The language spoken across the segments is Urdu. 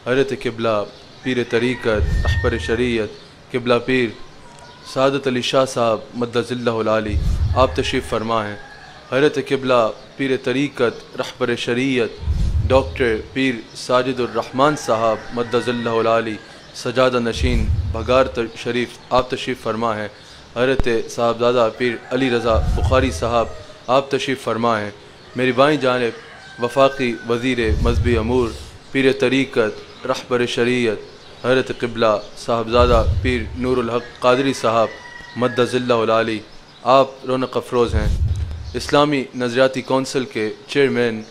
حضرت قبلہ پیر طریقت رہبر شریعت قبلہ پیر سعادت علی شاہ صاحب مدظ اللہ العالی آپ تشریف فرما ہیں۔ حضرت قبلہ پیر طریقت رہبر شریعت ڈاکٹر پیر ساجد الرحمن صاحب مدظ اللہ العالی سجادہ نشین بھگار شریف آپ تشریف فرما ہیں۔ حضرت صاحبزادہ پیر علی رضا بخاری صاحب آپ تشریف فرما ہیں۔ میری بائیں جانب وفاقی وزیر مذہبی امور پیر طریقت رہبر شریعت حضرت قبلہ صاحبزادہ پیر نور الحق قادری صاحب مدظ اللہ العالی آپ رونق افروز ہیں۔ اسلامی نظریاتی کونسل کے چیئرمین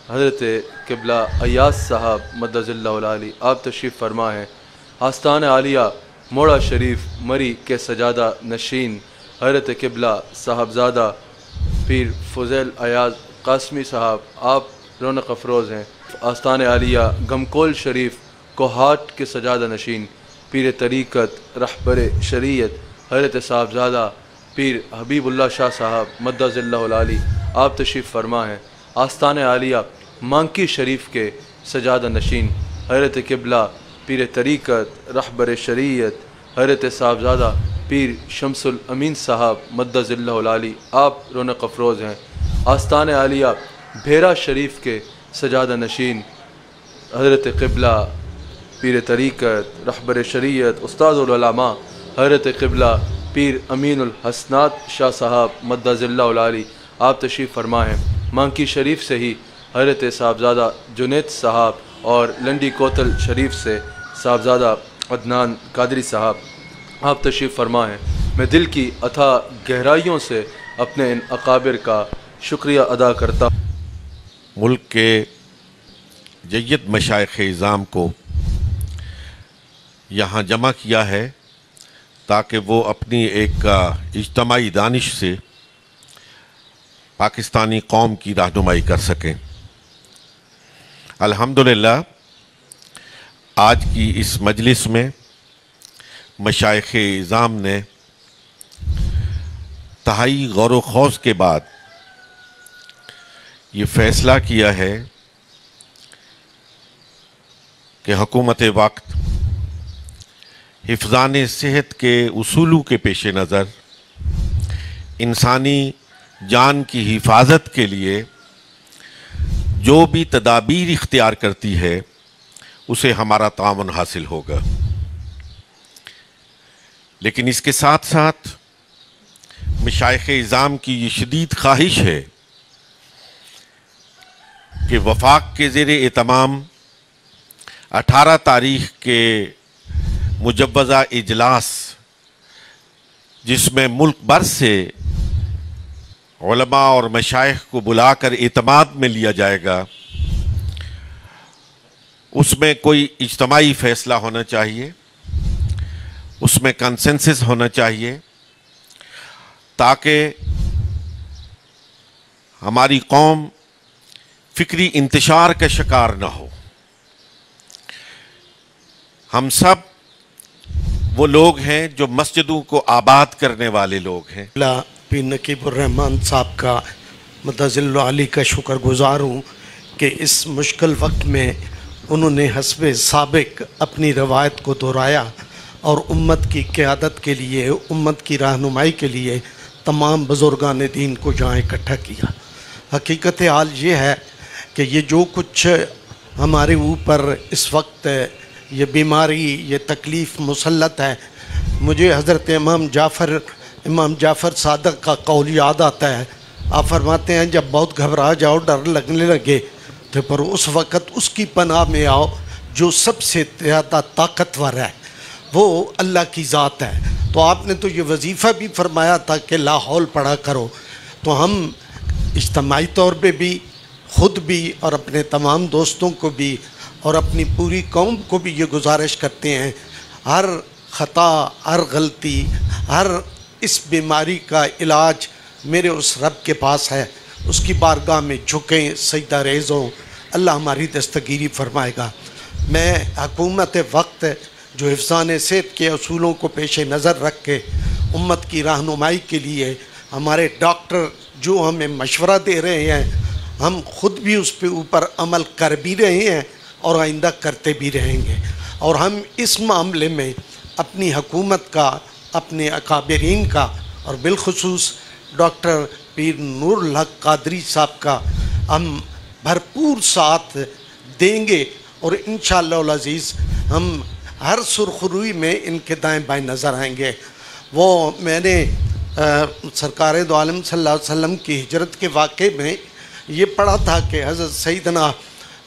حضرت قبلہ ایاز صاحب مدظ اللہ العالی آپ تشریف فرما ہیں۔ آستان عالیہ موڑا شریف مری کے سجادہ نشین حضرت قبلہ صاحبزادہ پیر فضیل ایاز قاسمی صاحب آپ رونق افروز ہیں۔ آستان عالیہ گمکول شریف کوہاٹ کے سجادہ نشین پیر طریقت رہبر شریعت حضرت صاحبزادہ پیر حبیب اللہ شاہ صاحب مدظ اللہ العالی آپ تشریف فرما ہیں۔ آستان عالیہ مانکی شریف کے سجادہ نشین حضرت قبلہ پیر طریقت رہبر شریعت حضرت صاحبزادہ پیر شمس الامین صاحب مدظ اللہ العالی آپ رونق افروز ہیں۔ آستان عالیہ بھیرا شریف کے سجادہ نشین حضرت قبلہ پیر طریقت رہبر شریعت استاد العلماء حضرت قبلہ پیر امین الحسنات شاہ صاحب مدظ اللہ العالی آپ تشریف فرما ہیں۔ مانکی شریف سے ہی حضرت صاحبزادہ جنید صاحب اور لنڈی کوتل شریف سے صاحبزادہ عدنان قادری صاحب آپ تشریف فرما ہیں۔ میں دل کی اتھا گہرائیوں سے اپنے ان اکابر کا شکریہ ادا کرتا ہوں۔ ملک کے جید مشائخ اعظام کو یہاں جمع کیا ہے تاکہ وہ اپنی ایک اجتماعی دانش سے پاکستانی قوم کی رہنمائی کر سکیں۔ الحمدللہ آج کی اس مجلس میں مشائخ اعظام نے تہائی غور و خوض کے بعد یہ فیصلہ کیا ہے کہ حکومت وقت حفظان صحت کے اصولوں کے پیش نظر انسانی جان کی حفاظت کے لیے جو بھی تدابیر اختیار کرتی ہے اسے ہمارا تعاون حاصل ہوگا، لیکن اس کے ساتھ ساتھ مشائخ اعظام کی یہ شدید خواہش ہے کہ وفاق کے زیر اہتمام 18 تاریخ کے مجوزہ اجلاس جس میں ملک بھر سے علماء اور مشائخ کو بلا کر اعتماد میں لیا جائے گا، اس میں کوئی اجتماعی فیصلہ ہونا چاہیے، اس میں کنسنسس ہونا چاہیے تاکہ ہماری قوم فکری انتشار کا شکار نہ ہو۔ ہم سب وہ لوگ ہیں جو مسجدوں کو آباد کرنے والے لوگ ہیں۔ پیر نقیب الرحمن صاحب کا مدظ اللہ علی کا شکر گزار ہوں کہ اس مشکل وقت میں انہوں نے حسب سابق اپنی روایت کو دہرایا اور امت کی قیادت کے لیے، امت کی رہنمائی کے لیے تمام بزرگان دین کو جہاں اکٹھا کیا۔ حقیقت حال یہ ہے کہ یہ جو کچھ ہمارے اوپر اس وقت یہ بیماری، یہ تکلیف مسلط ہے، مجھے حضرت امام جعفر صادق کا قول یاد آتا ہے۔ آپ فرماتے ہیں جب بہت گھبرا جاؤ، ڈر لگنے لگے تو پر اس وقت اس کی پناہ میں آؤ جو سب سے زیادہ طاقتور ہے، وہ اللہ کی ذات ہے۔ تو آپ نے تو یہ وظیفہ بھی فرمایا تھا کہ لا حول پڑھا کرو، تو ہم اجتماعی طور پہ بھی، خود بھی اور اپنے تمام دوستوں کو بھی اور اپنی پوری قوم کو بھی یہ گزارش کرتے ہیں، ہر خطا، ہر غلطی، ہر اس بیماری کا علاج میرے اس رب کے پاس ہے، اس کی بارگاہ میں جھکیں، سجدہ ریز ہوں، اللہ ہماری دستگیری فرمائے گا۔ میں حکومت وقت جو حفظان صحت کے اصولوں کو پیش نظر رکھ کے امت کی رہنمائی کے لیے ہمارے ڈاکٹر جو ہمیں مشورہ دے رہے ہیں، ہم خود بھی اس پہ اوپر عمل کر بھی رہے ہیں اور آئندہ کرتے بھی رہیں گے. اور ہم اس معاملے میں اپنی حکومت کا، اپنے اکابرین کا، اور بالخصوص ڈاکٹر پیر نور الحق قادری صاحب کا ہم بھرپور ساتھ دیں گے، اور انشاءاللہ العزیز ہم ہر سرخروئی میں ان کے دائیں بائیں نظر آئیں گے. وہ میں نے سرکار دو عالم صلی اللہ علیہ وسلم کی ہجرت کے واقعے میں یہ پڑھا تھا کہ حضرت سیدنا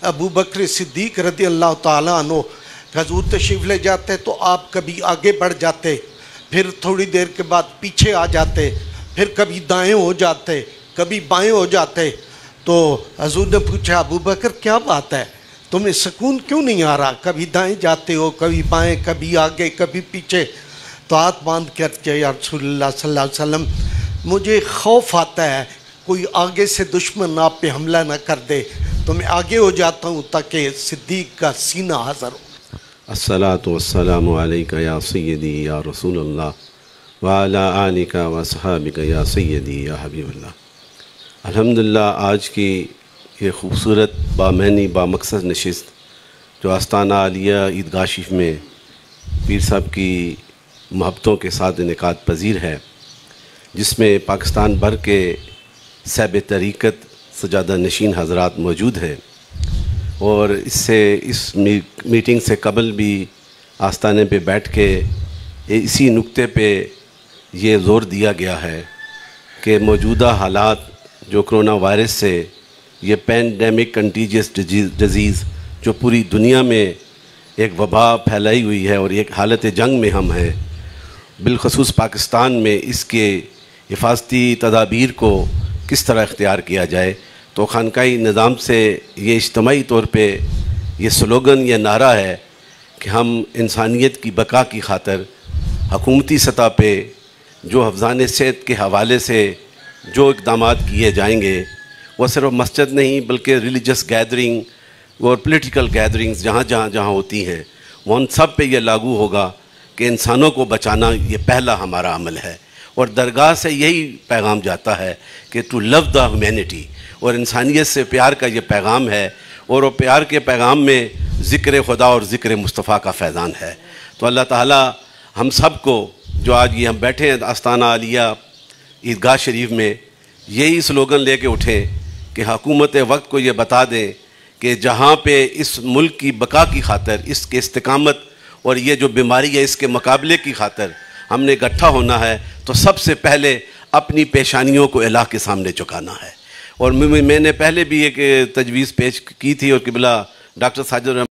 ابو بکر صدیق رضی اللہ تعالیٰ عنہ حضور تشریف لے جاتے تو آپ کبھی آگے بڑھ جاتے، پھر تھوڑی دیر کے بعد پیچھے آ جاتے، پھر کبھی دائیں ہو جاتے، کبھی بائیں ہو جاتے. تو حضور نے پوچھا ابو بکر کیا بات ہے، تمہیں سکون کیوں نہیں آ رہا، کبھی دائیں جاتے ہو، کبھی بائیں، کبھی آگے کبھی پیچھے. تو ہاتھ باندھ کر کہ یا رسول اللہ صلی اللہ علیہ وسلم مجھے خوف آتا ہے کوئی آگے سے دشمن آپ پہ حملہ نہ کر دے، تو میں آگے ہو جاتا ہوں تاکہ صدیق کا سینہ حاضر ہو. الصلاۃ والسلام علیک یا سیدی یا رسول اللہ وعلی آلک و اصحابک یا سیدی یا حبیب اللہ. الحمدللہ آج کی یہ خوبصورت بامعنی بامقصد نشست جو آستانہ عالیہ عیدگاہ شریف میں پیر صاحب کی محبتوں کے ساتھ انعقاد پذیر ہے، جس میں پاکستان بھر کے صاحب طریقت سجادہ نشین حضرات موجود ہیں، اور اس میٹنگ سے قبل بھی آستانے پہ بیٹھ کے اسی نقطے پہ یہ زور دیا گیا ہے کہ موجودہ حالات جو کرونا وائرس سے یہ پینڈیمک کنٹیجیس ڈیزیز جو پوری دنیا میں ایک وبا پھیلائی ہوئی ہے اور ایک حالت جنگ میں ہم ہیں، بالخصوص پاکستان میں اس کے حفاظتی تدابیر کو کس طرح اختیار کیا جائے. تو خانقاہی نظام سے یہ اجتماعی طور پہ یہ سلوگن، یہ نعرہ ہے کہ ہم انسانیت کی بقا کی خاطر حکومتی سطح پہ جو حفظان صحت کے حوالے سے جو اقدامات کیے جائیں گے، وہ صرف مسجد نہیں بلکہ ریلیجس گیدرنگ اور پولیٹیکل گیدرنگز جہاں ہوتی ہیں، وہ ان سب پہ یہ لاگو ہوگا کہ انسانوں کو بچانا یہ پہلا ہمارا عمل ہے. اور درگاہ سے یہی پیغام جاتا ہے کہ ٹو لو دا ہیومینٹی، اور انسانیت سے پیار کا یہ پیغام ہے، اور وہ پیار کے پیغام میں ذکر خدا اور ذکر مصطفیٰ کا فیضان ہے. تو اللہ تعالیٰ ہم سب کو جو آج یہ ہم بیٹھے ہیں آستانہ عالیہ عیدگاہ شریف میں، یہی سلوگن لے کے اٹھیں کہ حکومت وقت کو یہ بتا دیں کہ جہاں پہ اس ملک کی بقا کی خاطر، اس کے استقامت اور یہ جو بیماری ہے اس کے مقابلے کی خاطر ہم نے اکٹھا ہونا ہے، تو سب سے پہلے اپنی پیشانیوں کو الہ کے سامنے جھکانا ہے. اور میں نے پہلے بھی ایک تجویز پیش کی تھی، اور قبلہ ڈاکٹر ساجد